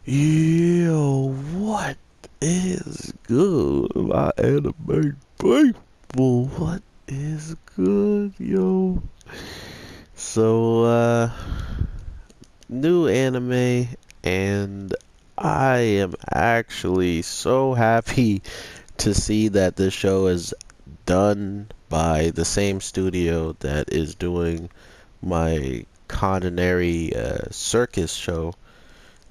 Yo, what is good, my anime people? What is good, yo? So, new anime, and I am actually so happy to see that this show is done by the same studio that is doing my culinary circus show.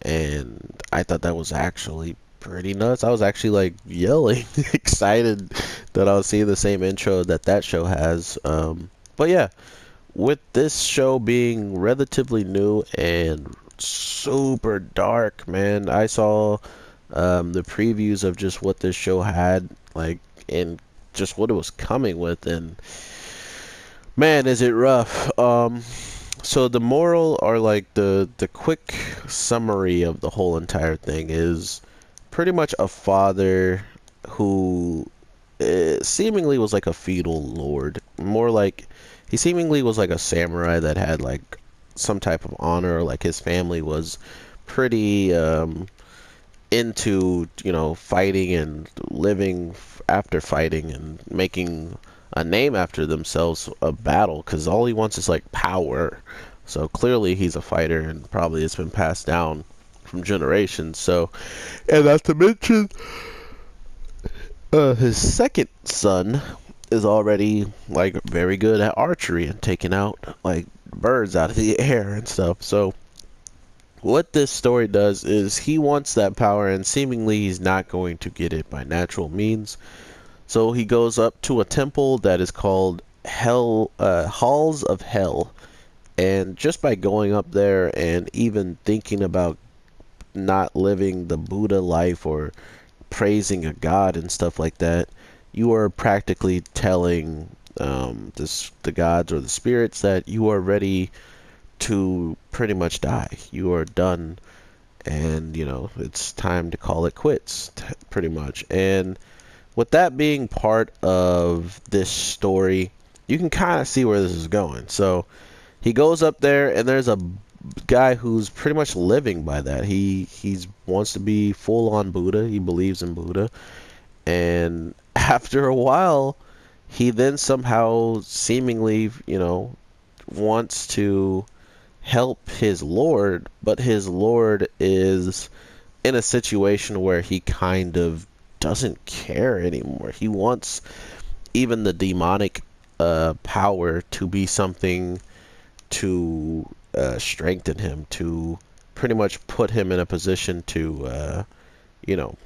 And I thought that was actually pretty nuts. I was actually like yelling, excited that I was seeing the same intro that that show has. But yeah, with this show being relatively new and super dark, man, I saw the previews of just what this show had, like, and just what it was coming with, and man, is it rough. So the moral, or like the quick summary of the whole entire thing, is pretty much a father who seemingly was like a feudal lord. More like he seemingly was like a samurai that had like some type of honor. Like his family was pretty into, fighting and living after fighting and making a name after themselves a battle, because all he wants is like power. So clearly he's a fighter, and probably it's been passed down from generations. So, and not to mention, his second son is already like very good at archery and taking out like birds out of the air and stuff. So what this story does is he wants that power, and seemingly he's not going to get it by natural means. So he goes up to a temple that is called Hell, Halls of Hell. And just by going up there and even thinking about not living the Buddha life or praising a god and stuff like that, you are practically telling the gods or the spirits that you are ready to pretty much die. You are done, and it's time to call it quits, pretty much. And with that being part of this story, you can kind of see where this is going. So he goes up there, and there's a guy who's pretty much living by that. He's wants to be full on Buddha. He believes in Buddha, and after a while, he then somehow seemingly, wants to help his lord, but his lord is in a situation where he kind of doesn't care anymore. He wants even the demonic power to be something to strengthen him, to pretty much put him in a position to, you know,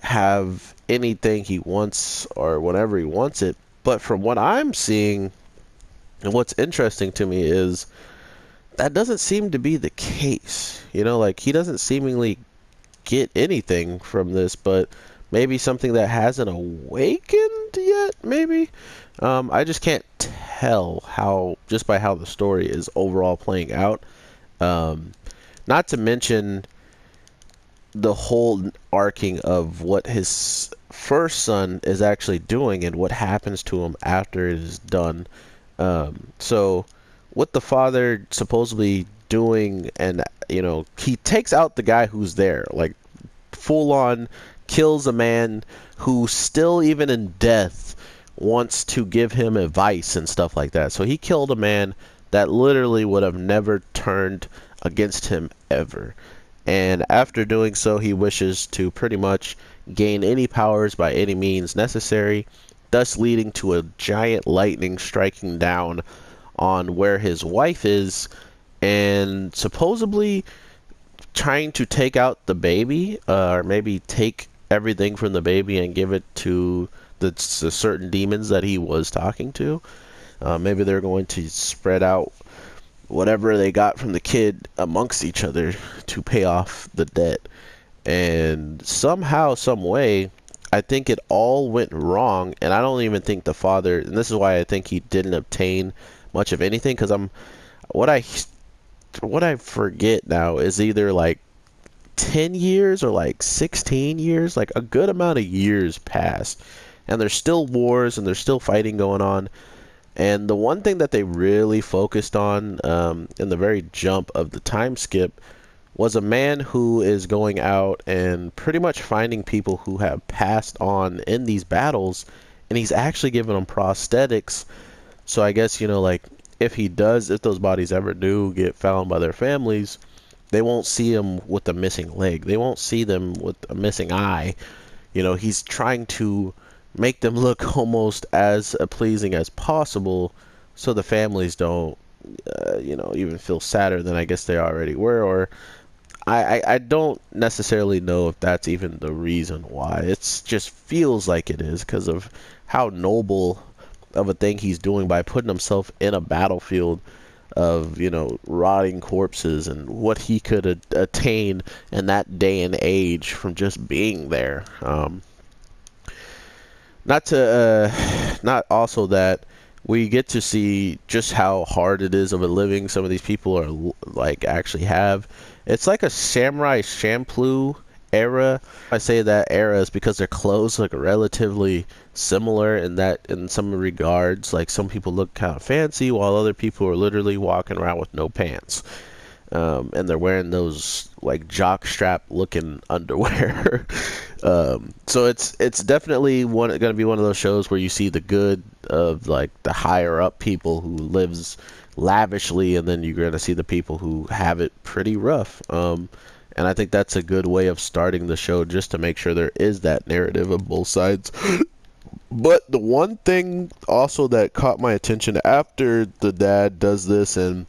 have anything he wants or whenever he wants it. But from what I'm seeing, and what's interesting to me is that doesn't seem to be the case. Like he doesn't seemingly get anything from this, but maybe something that hasn't awakened yet, maybe. I just can't tell just by how the story is overall playing out. Um, Not to mention the whole arcing of what his first son is actually doing and what happens to him after it is done. So, what the father supposedly doing, and he takes out the guy who's there, like full on kills a man who still, even in death, wants to give him advice and stuff like that. So he killed a man that literally would have never turned against him ever. And after doing so, he wishes to pretty much gain any powers by any means necessary, thus leading to a giant lightning striking down on where his wife is, and supposedly trying to take out the baby, or maybe take everything from the baby and give it to the certain demons that he was talking to. Maybe they're going to spread out whatever they got from the kid amongst each other to pay off the debt. And somehow, some way, I think it all went wrong, and I don't even think the father, and this is why I think he didn't obtain much of anything, because what I forget now is either like 10 years or like 16 years, like a good amount of years passed, and there's still wars and there's still fighting going on. And the one thing that they really focused on in the very jump of the time skip was a man who is going out and pretty much finding people who have passed on in these battles, and he's actually giving them prosthetics. So I guess, like, if those bodies ever do get found by their families, they won't see them with a missing leg. They won't see them with a missing eye. He's trying to make them look almost as pleasing as possible so the families don't, even feel sadder than I guess they already were. Or I don't necessarily know if that's even the reason why. It just feels like it is because of how noble of a thing he's doing by putting himself in a battlefield of rotting corpses and what he could attain in that day and age from just being there. Not also that we get to see just how hard it is of a living some of these people are like actually have. It's like a Samurai Champloo era. I say that era is because their clothes look relatively similar in some regards. Like some people look kind of fancy while other people are literally walking around with no pants. And they're wearing those like jock strap looking underwear. So it's definitely going to be one of those shows where you see the good of like the higher up people who lives lavishly, and then you're going to see the people who have it pretty rough. And I think that's a good way of starting the show, just to make sure there is that narrative of both sides. But the one thing also that caught my attention after the dad does this and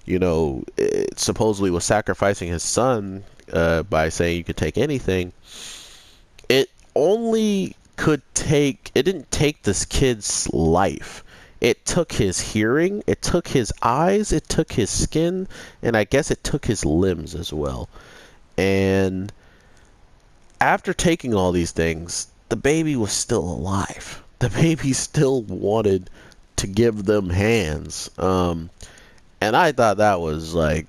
it supposedly was sacrificing his son by saying you could take anything. It didn't take this kid's life. It took his hearing, it took his eyes, it took his skin, and I guess it took his limbs as well. And after taking all these things, the baby was still alive. The baby still wanted to give them hands. And I thought that was like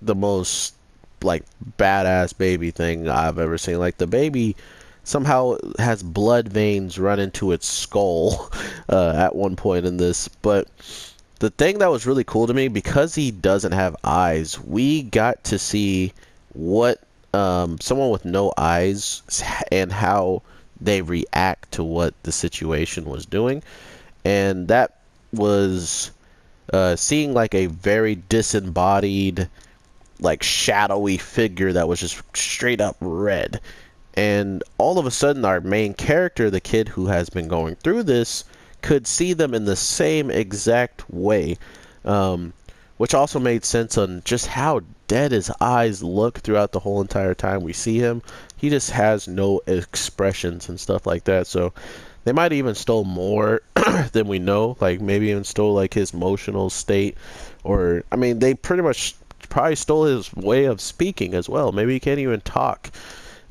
the most like badass baby thing I've ever seen. Like the baby somehow has blood veins run into its skull at one point in this. But the thing that was really cool to me, because he doesn't have eyes, we got to see what someone with no eyes and how they react to what the situation was doing. And that was seeing like a very disembodied, like shadowy figure that was just straight up red. And all of a sudden our main character, the kid who has been going through this, could see them in the same exact way, which also made sense on just how dead his eyes look throughout the whole entire time we see him. He just has no expressions and stuff like that. So they might even stole more than we know, like maybe even stole like his emotional state, or I mean they pretty much probably stole his way of speaking as well. Maybe he can't even talk,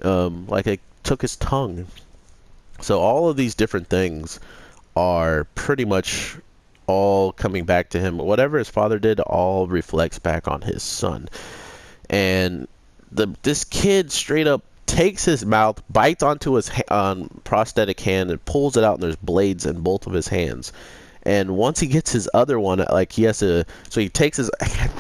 like they took his tongue. So all of these different things are pretty much all coming back to him. Whatever his father did all reflects back on his son. And this kid straight up takes his mouth, bites onto his prosthetic hand, and pulls it out, and there's blades in both of his hands. And once he gets his other one, like he takes his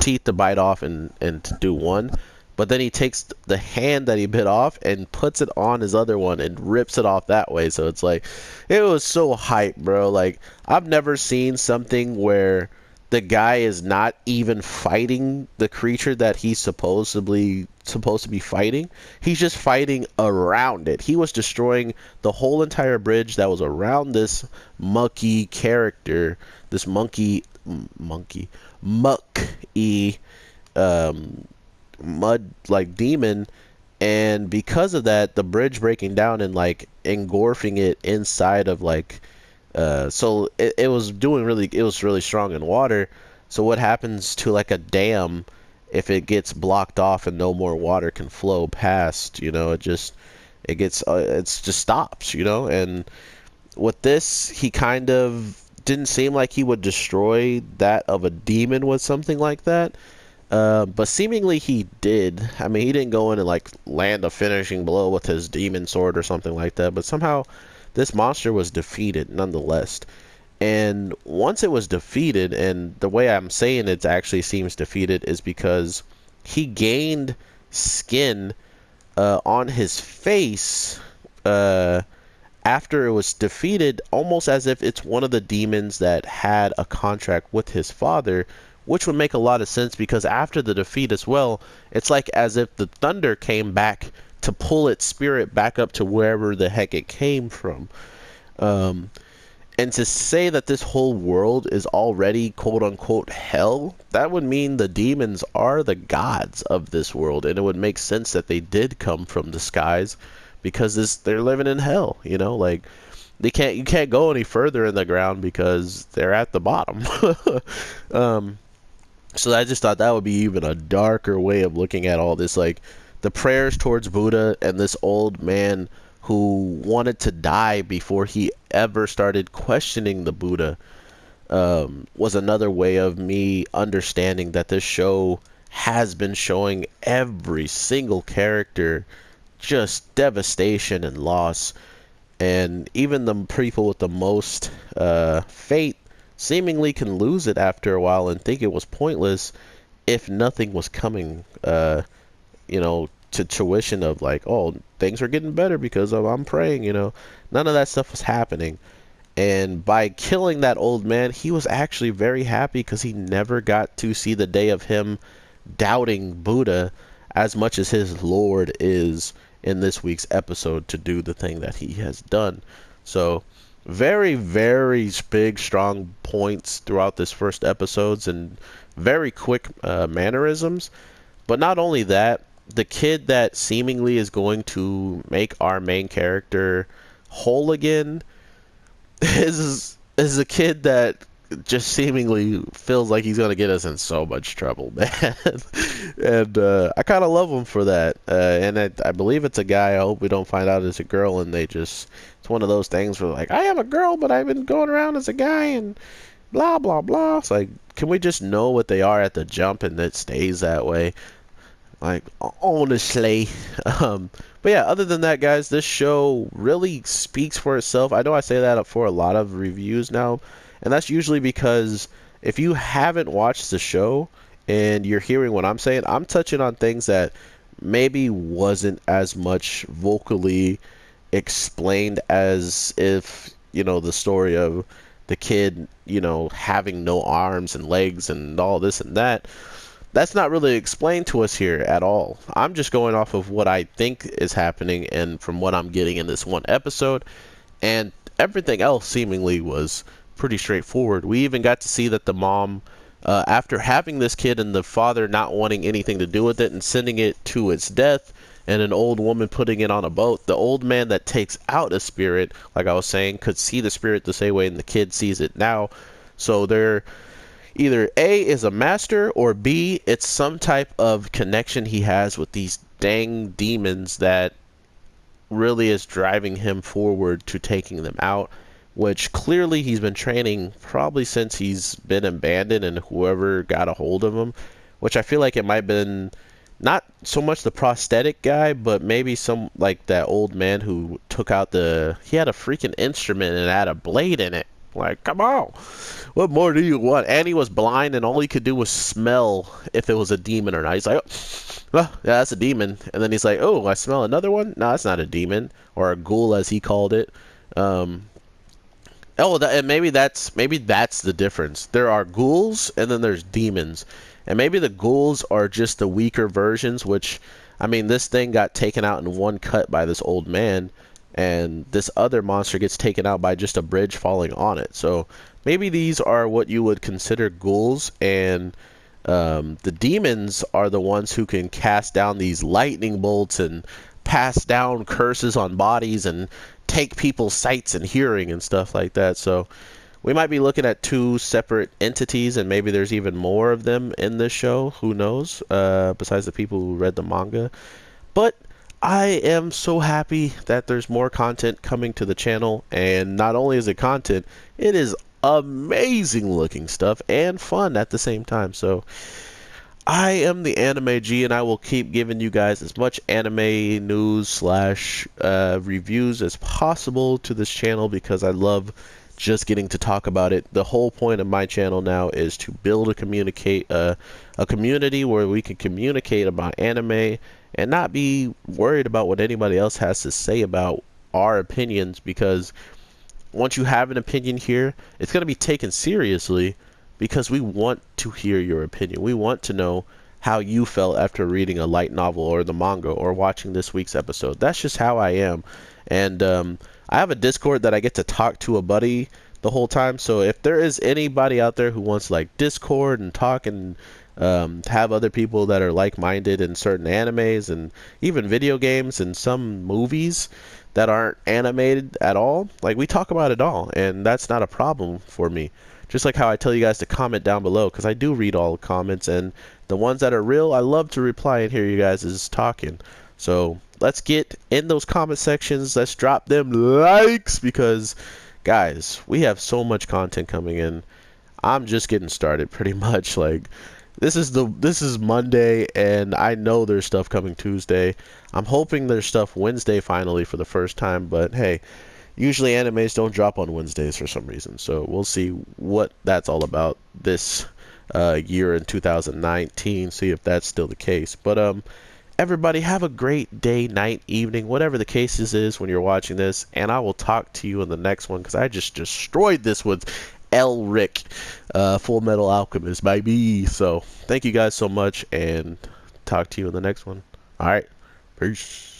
teeth to bite off and to do one, but then he takes the hand that he bit off and puts it on his other one and rips it off that way. So it's like, it was so hype, bro. Like, I've never seen something where the guy is not even fighting the creature that he's supposed to be fighting. He's just fighting around it. He was destroying the whole entire bridge that was around this monkey character, this mucky mud like demon. And because of that, the bridge breaking down and like engulfing it inside of like so it was really strong in water. So what happens to like a dam if it gets blocked off and no more water can flow past? It just stops. And with this, he kind of didn't seem like he would destroy that of a demon with something like that. But seemingly he did. I mean, he didn't go in and like land a finishing blow with his demon sword or something like that, but somehow this monster was defeated nonetheless. And once it was defeated, and the way I'm saying it actually seems defeated is because he gained skin on his face after it was defeated, almost as if it's one of the demons that had a contract with his father, which would make a lot of sense because after the defeat as well, it's like as if the thunder came back to pull its spirit back up to wherever the heck it came from. Um, and to say that this whole world is already quote unquote hell, that would mean the demons are the gods of this world, and it would make sense that they did come from the skies because they're living in hell, you know, like you can't go any further in the ground because they're at the bottom. um, so I just thought that would be even a darker way of looking at all this, like the prayers towards Buddha and this old man who wanted to die before he ever started questioning the Buddha, was another way of me understanding that this show has been showing every single character just devastation and loss, and even the people with the most faith seemingly can lose it after a while and think it was pointless if nothing was coming, you know, to tuition of like, oh, things are getting better because I'm praying, you know. None of that stuff was happening. And by killing that old man, he was actually very happy because he never got to see the day of him doubting Buddha as much as his Lord is in this week's episode to do the thing that he has done. So very, very big, strong points throughout this first episodes and very quick mannerisms. But not only that, the kid that seemingly is going to make our main character whole again is a kid that just seemingly feels like he's gonna get us in so much trouble, man. And I kind of love him for that. And I believe it's a guy. I hope we don't find out it's a girl, and it's one of those things where like, I am a girl, but I've been going around as a guy, and blah blah blah. It's like, can we just know what they are at the jump, and it stays that way? Like, honestly. But yeah, other than that, guys, this show really speaks for itself. I know I say that for a lot of reviews now, and that's usually because if you haven't watched the show and you're hearing what I'm saying, I'm touching on things that maybe wasn't as much vocally explained as if, you know, the story of the kid, you know, having no arms and legs and all this and that. That's not really explained to us here at all. I'm just going off of what I think is happening and from what I'm getting in this one episode, and everything else seemingly was pretty straightforward. We even got to see that the mom, after having this kid and the father not wanting anything to do with it and sending it to its death, and an old woman putting it on a boat, the old man that takes out a spirit, like I was saying, could see the spirit the same way and the kid sees it now. So they're either A, is a master, or B, it's some type of connection he has with these dang demons that really is driving him forward to taking them out, which clearly he's been training probably since he's been abandoned and whoever got a hold of him, which I feel like it might have been not so much the prosthetic guy, but maybe some, like that old man who took out he had a freaking instrument and it had a blade in it. Like, come on, what more do you want? And he was blind, and all he could do was smell if it was a demon or not. He's like, oh, yeah, that's a demon. And then he's like, oh, I smell another one? No, that's not a demon, or a ghoul as he called it. And maybe that's the difference. There are ghouls, and then there's demons, and maybe the ghouls are just the weaker versions. Which, I mean, this thing got taken out in one cut by this old man. And this other monster gets taken out by just a bridge falling on it. So maybe these are what you would consider ghouls, and the demons are the ones who can cast down these lightning bolts and pass down curses on bodies and take people's sights and hearing and stuff like that. So we might be looking at two separate entities, and maybe there's even more of them in this show. Who knows? Besides the people who read the manga. But I am so happy that there's more content coming to the channel, and not only is it content, it is amazing looking stuff and fun at the same time. So I am the Anime G, and I will keep giving you guys as much anime news / reviews as possible to this channel because I love just getting to talk about it. The whole point of my channel now is to build a community where we can communicate about anime and not be worried about what anybody else has to say about our opinions, because once you have an opinion here, it's going to be taken seriously because we want to hear your opinion. We want to know how you felt after reading a light novel or the manga or watching this week's episode. That's just how I am. And I have a Discord that I get to talk to a buddy the whole time. So if there is anybody out there who wants like Discord and talk and have other people that are like-minded in certain animes and even video games and some movies that aren't animated at all, like we talk about it all, and that's not a problem for me. Just like how I tell you guys to comment down below, because I do read all the comments, and the ones that are real, I love to reply and hear you guys is talking. So let's get in those comment sections. Let's drop them likes, because guys, we have so much content coming in. I'm just getting started pretty much. Like this is Monday, and I know there's stuff coming Tuesday. I'm hoping there's stuff Wednesday finally for the first time, but hey, usually animes don't drop on Wednesdays for some reason. So we'll see what that's all about this year in 2019. See if that's still the case. But everybody have a great day, night, evening, whatever the case is when you're watching this, and I will talk to you in the next one, because I just destroyed this with Elric, Full Metal Alchemist, baby. So thank you guys so much, and talk to you in the next one. All right, peace.